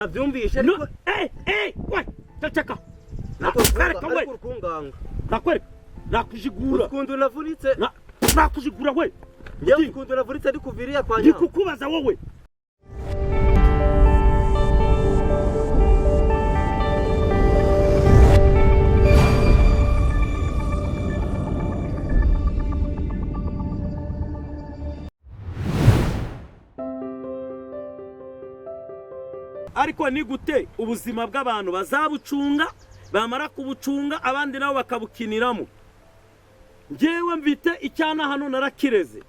Navyumvishe ariko we tacaka nakwereka we kurkunganga nakwereka nakujigura ukundu navunitse nakujigura we ngiye ukundu navunitse ari kuviriya kwa ndi kukubaza wowe ariko ni gute ubuzima bw'abantu bazabucunga bamara kubucunga abandi nabo bakabukiniramo. Ngewe mvite icyana hano narakireze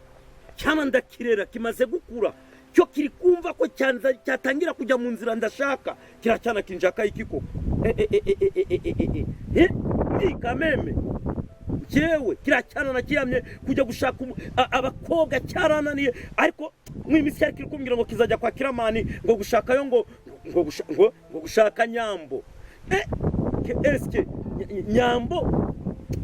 cyana ndakirera kimaze gukura cyo kiri kumva ko cyatangira kujya mu nzira ndashaka kiracyana kinjaka ikiko ni kameme jewe kiracyana nakiyamye kujya gushaka abakobwa cyarananiye ariko mwimisi yari kumbwira ngo kizajya kwa Kiramani ngo gushaka yo ngo gushaka Nyambo eske Nyambo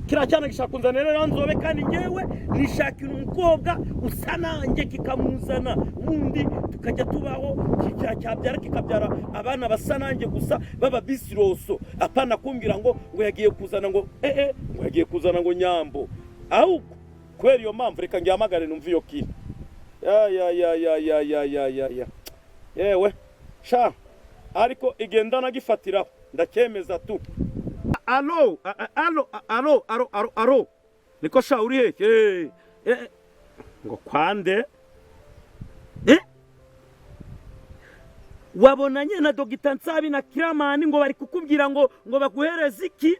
kiracyana gishaka kunzanira ranzobe kandi ngewe nishakira umukobwa usa nanjye kikamuzana mundi tukajya tubaho cyabyara kikabyara abana basa nanjye gusa baba bisiroso apana kumbwira ngo yagiye kuzana ngo ngo yagiye kuzana ngo Nyambo ahubwo kweri yo mpamvu reka ngihamagare numva iyo kiri ya yewe sha ariko igenda nagifatiraho ndacyemeza tu. Alo niko sha uri he ngo kwande wabonanye na Dogita Nsabi na Kiramani ngo bari kukubwira ngo baguhereze iki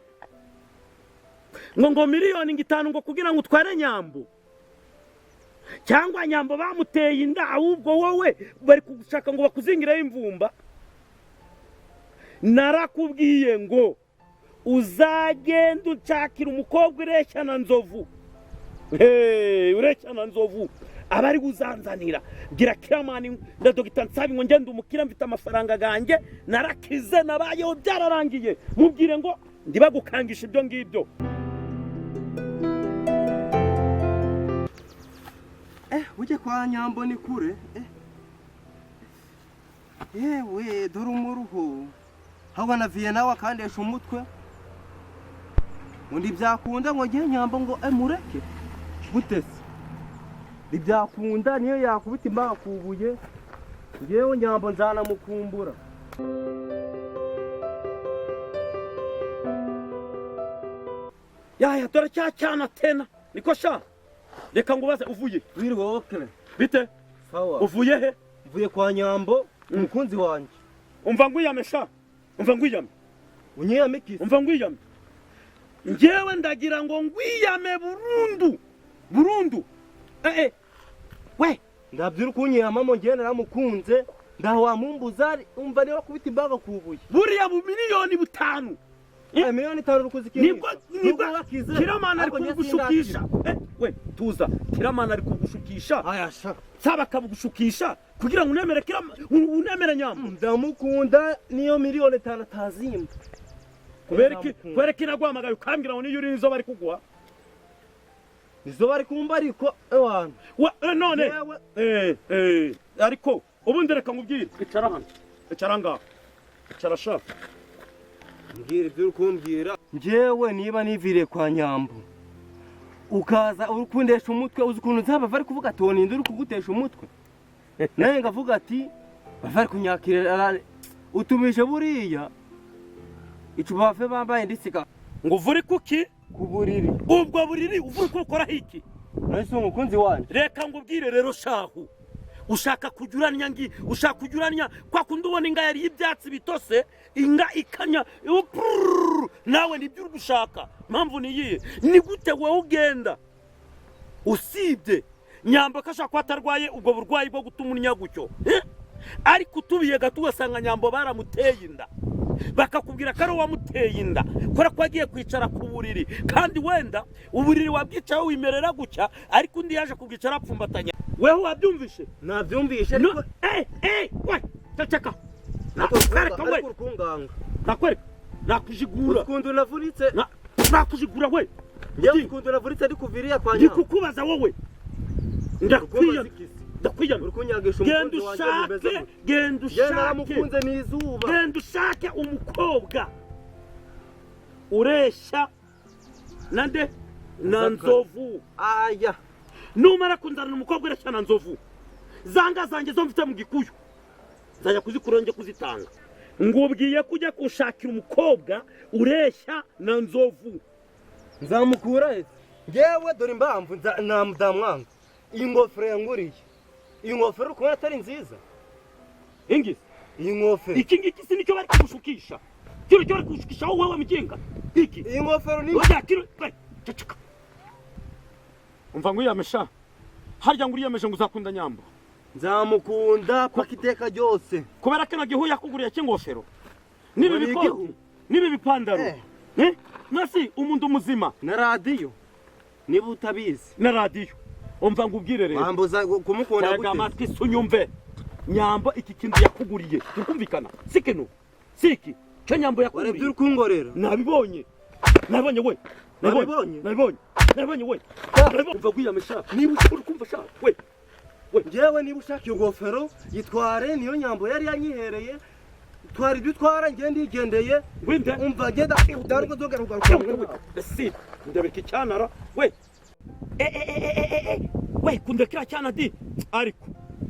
ngo miliyoni 5 ngo kugira ngo utware Nyambo cyangwa Nyambo bamuteye inda ahubwo wowe bari kugushaka ngo bakuzingireho imvumba. Narakubwiye ngo uzagenda ucakira umukobwa ureshyana nzovu ureshyana nzovu abari guzanzanira gira Kiramani na Dogita Nsabi ngo ngende umukira mfite amafaranga ganjye narakize nabayeho byararangiye mubwire ngo ndibagukangisha ibyo ngibyo. uje kwa Nyambo ni kure yewe dore umuruho hawa na Vienna wakandesha umutwe undi byakunda ngo ngiye Nyambo ngo mureke gutese ibyakunda niyo yakubita imbakubuye ngewe Nyambo nzana mukumbura. Yaya dore cyana tena niko sha reka ngubaze uvuye wirwe okere bite sawa uvuye he? Uvuye kwa Nyambo umukunzi wanjye umva ngwiyame sha umva ngwiyame unyiyame kisi umva ngwiyame ngewe ndagira ngo ngwiyame burundu we ndabyira kunyiyama mo ngiye naramukunze ndaho wamumbuza umva niba kubita imbaga kubuye buriya bu miliyoni 5 miliyoni 5 rukuzikira nibwo Kiramani ari kugushukisha we tuza Kiramani ari kugushukisha aya sha saba kabugushukisha kugira ngo unemere Nyambo ndamukunda niyo miliyoni 5 tazimba kwereka inagwamagaye ukambwira ngo niyo uri nizo bari kugwa nizo bari kumba ariko ewana none ariko ubundi reka ngubwire icara hano icara ngaho icara sha mbwira ibyo ukumbwira ngewe niba nivire kwa Nyambo ukaza urukundesha umutwe uzi ukuntu nzaba bari kuvuga toni ndi uri kugutesha umutwe naye ngavuga ati bari kunyakira utumisha buriya icubafe bambaye nditsika ngo uvure kuki kuburiri ubwo buriri uvure ko ukora hiki nase umukunzi wanje reka ngubwire rero shahu ushaka kujuranya kwa kundi ubona inga yari y'ibyatsi bitose inga ikanya nawe nibyo uri gushaka mpamvu niyihe ni gute wowe ugenda usibye Nyambo kashaka kwatarwaye ubwo burwayi bwo gutuma unyagucyo ariko utubiye gato ugasanga Nyambo baramuteye inda bakakubwira ko ari wamuteye inda kora ko agiye kwicara ku buriri kandi wenda uburiri wabwicaye wimerera gucya ariko undi yaje kubwicara apfumbatanya wewe wabyumvishe nabyumvishe ariko we tacaka nakwereka nakujigura ukundu navunitse nakujigura we ngiye ukundu navunitse ari kuviriya kwa Nyambo ndikukubaza wowe ndakwiye ndakwiyamye uri kunyagisha genda umukunzi wanjye ushake mumeze genda gute ushake namukunze n'izuba genda ushake umukobwa ureshya nande na nzovu aya numara kunzana umukobwa ureshya na nzovu zanga zanjye zo mfite mu gikuyu nzajya kuzikura njye kuzitanga ngubwiye kujya kushakira umukobwa ureshya na nzovu nzamukura he ngewe dore impamvu namwanga iyi ngofero yanguriye iyi ngofero ukubona atari nziza ingize iyi ngofero iki ngiki si nicyo bari kumushukisha kiro cyo bari kumushukisha wowe mugenga iki iyi ngofero ni oya kiro ceceka umva ngo yamesha harya ngo uriyemeje ngo uzakunda nyambo nzamukunda paka iteka ryose kubera kino gihu yakuguriye cy'ingofero nibi bikoti nibi bipandaro nasi umuntu muzima na radio niba utabizi na radio umva ngo ubwire rero wambuza kumukunda gute amatwi sunyumve nyambo iki kintu yakuguriye tukumvikana sikeno siki cyo nyambo yakuguriye warebye urukungorera nabibonye we nabibonye we umva gwiyamesha niba uri kumva sha we ngewe niba ushaka iyo ngofero yitware niyo nyambo yari yanyihereye twari dutwara ngende yigendeye winde umva genda udaruka zogaruka si ndabika cyanara we we kundekira cyana di ariko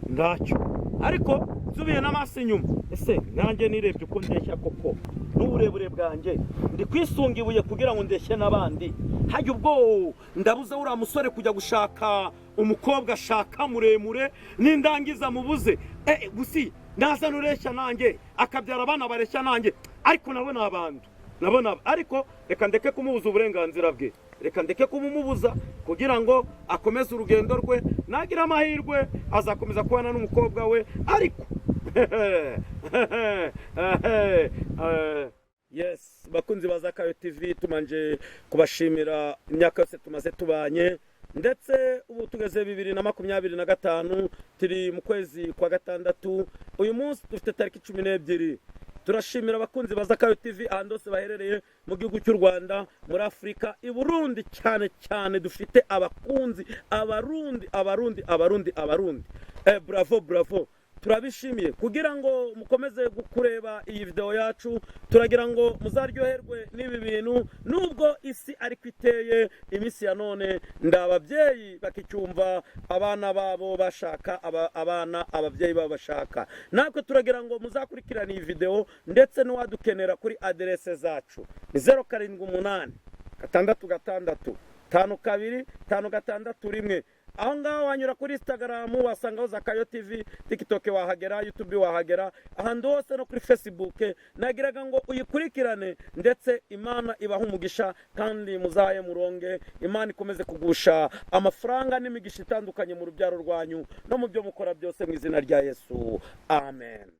ndacyo ariko zubiye n'amaso inyuma ese nanjye nirebye uko ndeshya koko n'uburebure bwanjye ndi kwisunga ibuye kugira ngo ndeshye n'abandi hajya ubwo ndabuza uriya musore kujya gushaka umukobwa ashaka muremure n'indangiza mubuze gusi naza nureshya nanjye akabyara abana bareshya nanjye ariko nabona abantu ariko reka ndeke kumubuza uburenganzira bwe reka ndeke kumumubuza kugira ngo akomeze urugendo rwe nagira amahirwe azakomeza kubana n'umukobwa we ariko yes bakunzi ba Zakayo TV tumanje kubashimira imyaka yose tumaze tubanye ndetse ubu tugeze 2025 turi mu kwezi kwa gatandatu uyu munsi dufite tariki 12 turashimira abakunzi ba Zakayo TV ahantu hose baherereye mu gihugu cy'u Rwanda muri Afrika i Burundi cyane dufite abakunzi abarundi bravo turabishimiye kugira ngo mukomeze kureba iyi video yacu turagira ngo muzaryoherwe n'ibi bintu nubwo isi ari kwiteye iminsi ya none ndababyeyi bakicyumva abana babo bashaka ababyeyi babo bashaka natwe turagira ngo muzakurikirana iyi video ndetse n'uwadukenera kuri adresse zacu ni 078 666 52 aho ngaho wanyura kuri Instagram wasangaho Zakayo TV, TikTok wahagera, YouTube wahagera, ahantu hose no kuri Facebook. Nagiraga ngo uyikurikirane ndetse Imana ibaha umugisha kandi muzaye muronge, Imana ikomeze kugusha amafaranga n'imigisha itandukanye mu rubyaro rwanyu no mu byo mukora byose mu izina rya Yesu. Amen.